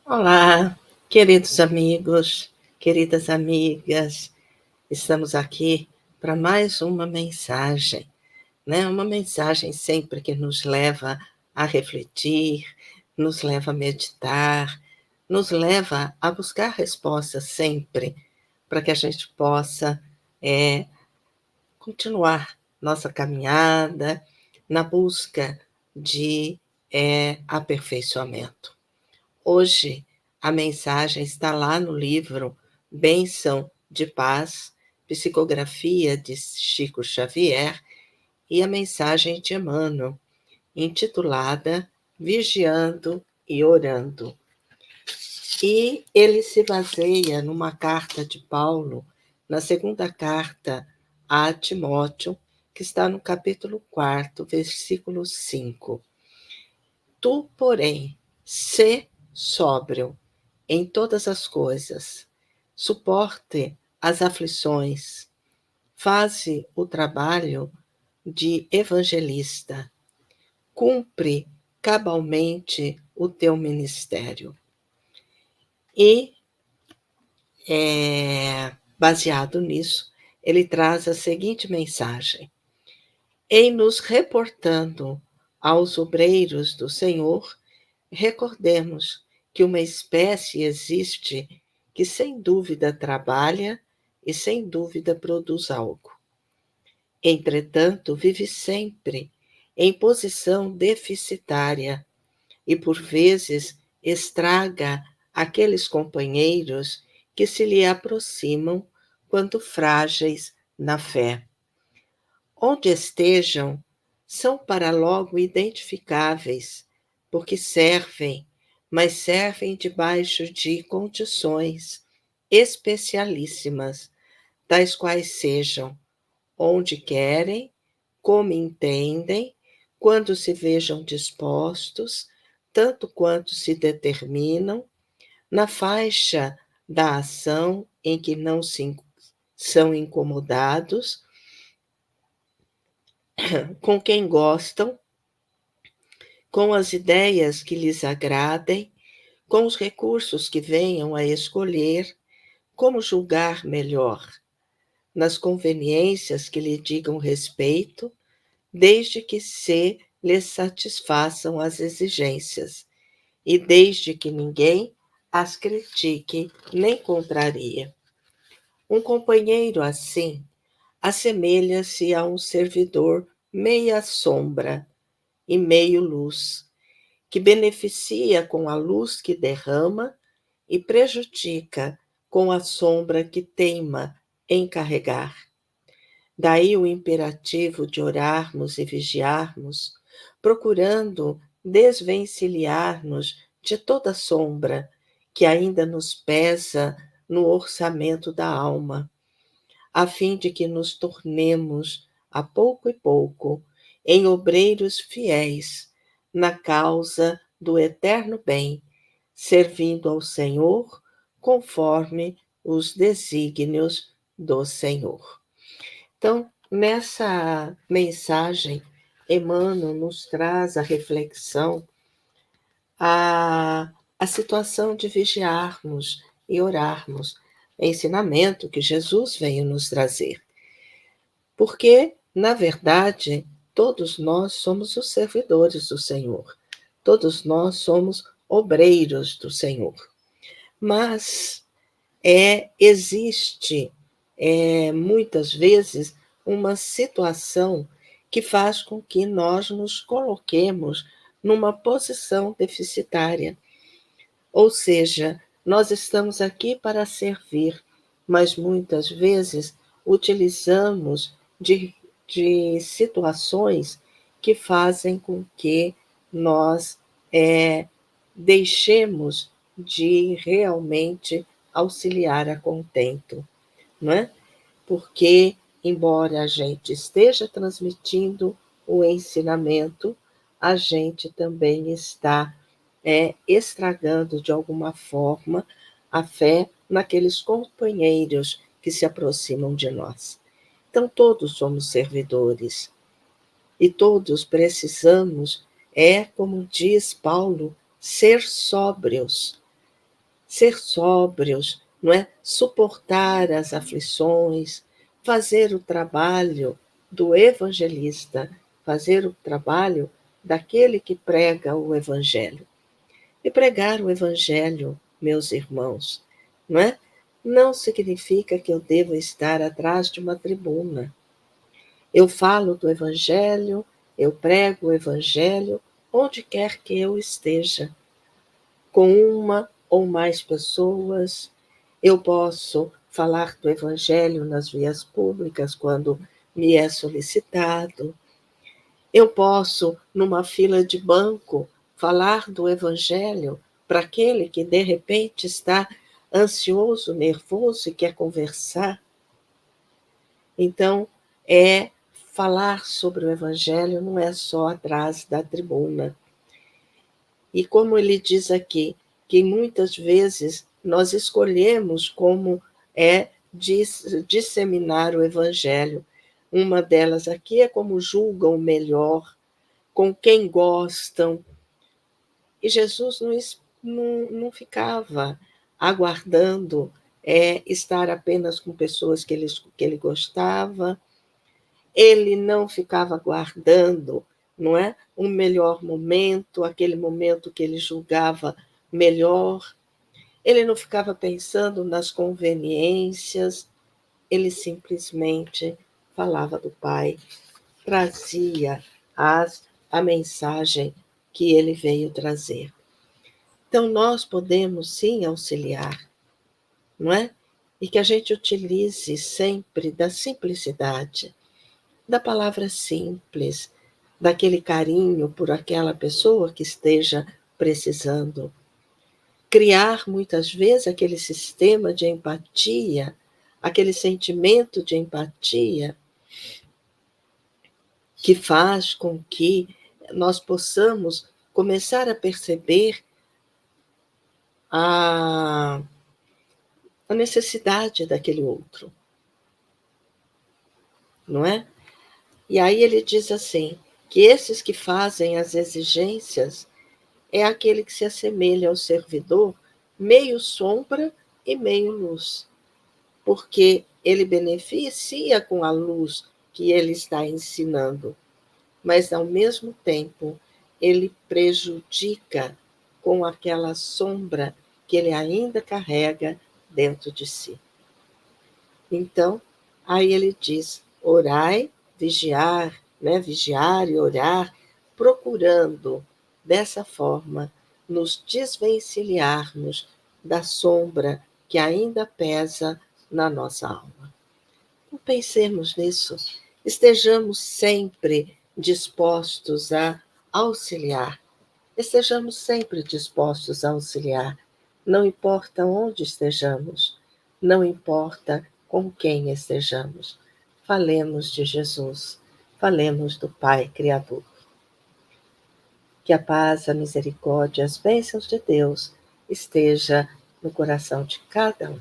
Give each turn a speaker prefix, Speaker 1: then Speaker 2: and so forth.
Speaker 1: Olá, queridos amigos, queridas amigas, estamos aqui para mais uma mensagem, né? Uma mensagem sempre que nos leva a refletir, nos leva a meditar, nos leva a buscar respostas sempre, para que a gente possa continuar nossa caminhada na busca de aperfeiçoamento. Hoje, a mensagem está lá no livro Bênção de Paz, Psicografia de Chico Xavier, e a mensagem de Emmanuel, intitulada Vigiando e Orando. E ele se baseia numa carta de Paulo, na segunda carta a Timóteo, que está no capítulo 4, versículo 5. Tu, porém, sê sóbrio em todas as coisas, suporte as aflições, faze o trabalho de evangelista, cumpre cabalmente o teu ministério. E, baseado nisso, ele traz a seguinte mensagem: em nos reportando aos obreiros do Senhor, recordemos que uma espécie existe que sem dúvida trabalha e sem dúvida produz algo. Entretanto, vive sempre em posição deficitária e, por vezes, estraga aqueles companheiros que se lhe aproximam quanto frágeis na fé. Onde estejam, são para logo identificáveis, porque servem, mas servem debaixo de condições especialíssimas, tais quais sejam onde querem, como entendem, quando se vejam dispostos, tanto quanto se determinam, na faixa da ação em que não são incomodados, com quem gostam, com as ideias que lhes agradem, com os recursos que venham a escolher, como julgar melhor, nas conveniências que lhe digam respeito, desde que se lhes satisfaçam as exigências, e desde que ninguém as critique nem contrarie. Um companheiro assim assemelha-se a um servidor meia sombra e meio luz, que beneficia com a luz que derrama e prejudica com a sombra que teima em carregar. Daí o imperativo de orarmos e vigiarmos, procurando desvencilhar-nos de toda sombra que ainda nos pesa no orçamento da alma, a fim de que nos tornemos, a pouco e pouco, em obreiros fiéis na causa do eterno bem, servindo ao Senhor conforme os desígnios do Senhor. Então, nessa mensagem, Emmanuel nos traz a reflexão, a situação de vigiarmos e orarmos, ensinamento que Jesus veio nos trazer. Porque, na verdade, todos nós somos os servidores do Senhor, todos nós somos obreiros do Senhor. Mas existe muitas vezes uma situação que faz com que nós nos coloquemos numa posição deficitária. Ou seja, nós estamos aqui para servir, mas muitas vezes utilizamos de situações que fazem com que nós deixemos de realmente auxiliar a contento, não é? Porque, embora a gente esteja transmitindo o ensinamento, a gente também está estragando de alguma forma a fé naqueles companheiros que se aproximam de nós. Então, todos somos servidores e todos precisamos, como diz Paulo, ser sóbrios, ser sóbrios, não é? Suportar as aflições, fazer o trabalho do evangelista, fazer o trabalho daquele que prega o evangelho. E pregar o evangelho, meus irmãos, não é? Não significa que eu deva estar atrás de uma tribuna. Eu falo do evangelho, eu prego o evangelho onde quer que eu esteja, com uma ou mais pessoas. Eu posso falar do evangelho nas vias públicas quando me é solicitado. Eu posso, numa fila de banco, falar do evangelho para aquele que de repente está ansioso, nervoso e quer conversar. Então, falar sobre o evangelho não é só atrás da tribuna. E como ele diz aqui, que muitas vezes nós escolhemos como é disseminar o evangelho. Uma delas aqui é como julgam melhor, com quem gostam. E Jesus não ficava aguardando estar apenas com pessoas que ele gostava. Ele não ficava aguardando, não é? Um melhor momento, aquele momento que ele julgava melhor. Ele não ficava pensando nas conveniências, ele simplesmente falava do Pai, trazia a mensagem que ele veio trazer. Então, nós podemos sim auxiliar, não é? E que a gente utilize sempre da simplicidade, da palavra simples, daquele carinho por aquela pessoa que esteja precisando. Criar muitas vezes aquele sistema de empatia, aquele sentimento de empatia que faz com que nós possamos começar a perceber a necessidade daquele outro, não é? E aí ele diz assim, que esses que fazem as exigências é aquele que se assemelha ao servidor, meio sombra e meio luz, porque ele beneficia com a luz que ele está ensinando, mas ao mesmo tempo ele prejudica com aquela sombra que ele ainda carrega dentro de si. Então, aí ele diz, orai, vigiar, né? Vigiar e orar, procurando, dessa forma, nos desvencilharmos da sombra que ainda pesa na nossa alma. Então, pensemos nisso, estejamos sempre dispostos a auxiliar, estejamos sempre dispostos a auxiliar, não importa onde estejamos, não importa com quem estejamos. Falemos de Jesus, falemos do Pai Criador. Que a paz, a misericórdia, as bênçãos de Deus esteja no coração de cada um.